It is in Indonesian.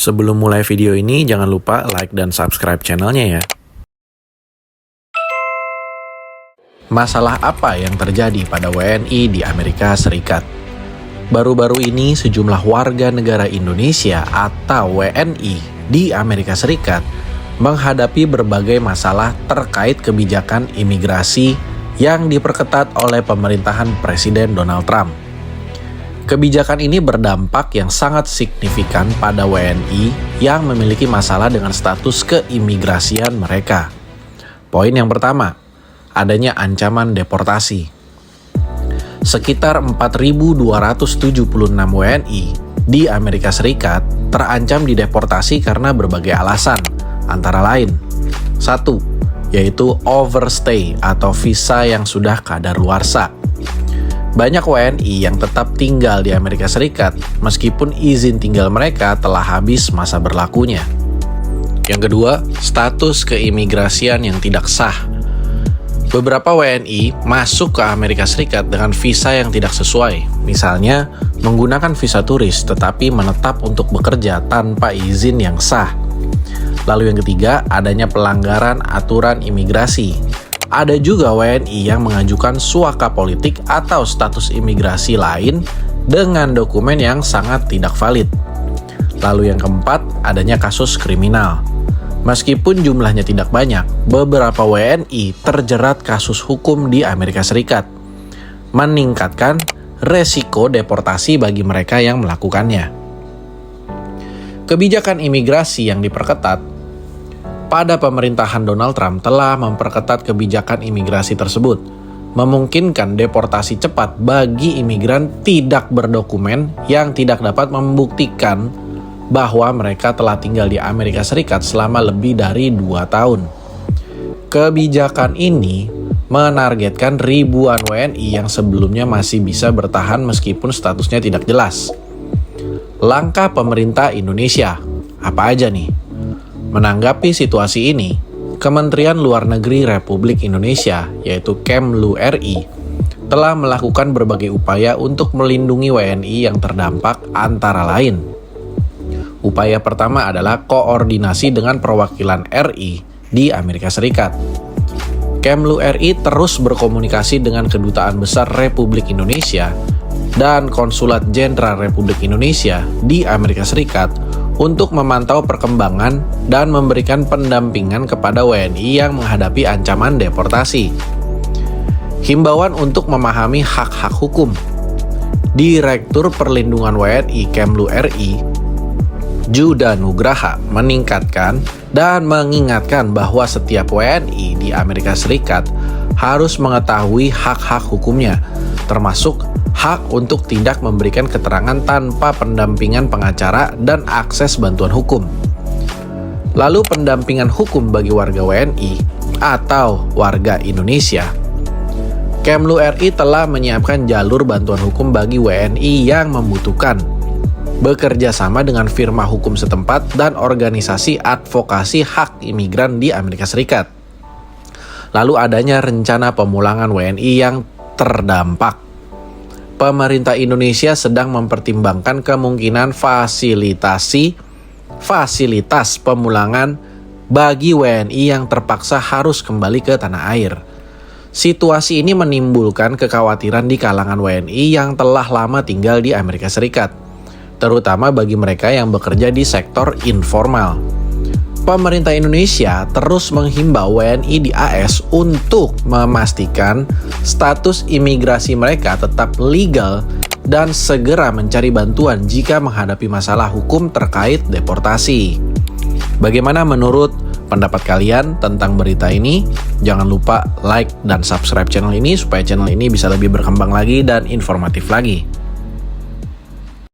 Sebelum mulai video ini, jangan lupa like dan subscribe channelnya ya. Masalah apa yang terjadi pada WNI di Amerika Serikat? Baru-baru ini sejumlah warga negara Indonesia atau WNI di Amerika Serikat menghadapi berbagai masalah terkait kebijakan imigrasi yang diperketat oleh pemerintahan Presiden Donald Trump. Kebijakan ini berdampak yang sangat signifikan pada WNI yang memiliki masalah dengan status keimigrasian mereka. Poin yang pertama, adanya ancaman deportasi. Sekitar 4.276 WNI di Amerika Serikat terancam dideportasi karena berbagai alasan, antara lain 1. Yaitu overstay atau visa yang sudah kadaluarsa. Banyak WNI yang tetap tinggal di Amerika Serikat meskipun izin tinggal mereka telah habis masa berlakunya. Yang kedua, status keimigrasian yang tidak sah. Beberapa WNI masuk ke Amerika Serikat dengan visa yang tidak sesuai, misalnya menggunakan visa turis tetapi menetap untuk bekerja tanpa izin yang sah. Lalu yang ketiga, adanya pelanggaran aturan imigrasi. Ada juga WNI yang mengajukan suaka politik atau status imigrasi lain dengan dokumen yang sangat tidak valid. Lalu yang keempat, adanya kasus kriminal. Meskipun jumlahnya tidak banyak, beberapa WNI terjerat kasus hukum di Amerika Serikat, meningkatkan resiko deportasi bagi mereka yang melakukannya. Kebijakan imigrasi yang diperketat pada pemerintahan Donald Trump telah memperketat kebijakan imigrasi tersebut, memungkinkan deportasi cepat bagi imigran tidak berdokumen yang tidak dapat membuktikan bahwa mereka telah tinggal di Amerika Serikat selama lebih dari 2 tahun. Kebijakan ini menargetkan ribuan WNI yang sebelumnya masih bisa bertahan meskipun statusnya tidak jelas. Langkah pemerintah Indonesia, apa aja nih? Menanggapi situasi ini, Kementerian Luar Negeri Republik Indonesia, yaitu Kemlu RI, telah melakukan berbagai upaya untuk melindungi WNI yang terdampak antara lain. Upaya pertama adalah koordinasi dengan perwakilan RI di Amerika Serikat. Kemlu RI terus berkomunikasi dengan Kedutaan Besar Republik Indonesia dan Konsulat Jenderal Republik Indonesia di Amerika Serikat untuk memantau perkembangan dan memberikan pendampingan kepada WNI yang menghadapi ancaman deportasi. Himbauan untuk memahami hak-hak hukum. Direktur Perlindungan WNI Kemlu RI, Juda Nugraha, meningkatkan dan mengingatkan bahwa setiap WNI di Amerika Serikat harus mengetahui hak-hak hukumnya, termasuk hak untuk tidak memberikan keterangan tanpa pendampingan pengacara dan akses bantuan hukum. Lalu pendampingan hukum bagi warga WNI atau warga Indonesia. Kemlu RI telah menyiapkan jalur bantuan hukum bagi WNI yang membutuhkan, bekerja sama dengan firma hukum setempat dan organisasi advokasi hak imigran di Amerika Serikat. Lalu adanya rencana pemulangan WNI yang terdampak. Pemerintah Indonesia sedang mempertimbangkan kemungkinan fasilitas pemulangan bagi WNI yang terpaksa harus kembali ke tanah air. Situasi ini menimbulkan kekhawatiran di kalangan WNI yang telah lama tinggal di Amerika Serikat, terutama bagi mereka yang bekerja di sektor informal. Pemerintah Indonesia terus menghimbau WNI di AS untuk memastikan status imigrasi mereka tetap legal dan segera mencari bantuan jika menghadapi masalah hukum terkait deportasi. Bagaimana menurut pendapat kalian tentang berita ini? Jangan lupa like dan subscribe channel ini supaya channel ini bisa lebih berkembang lagi dan informatif lagi.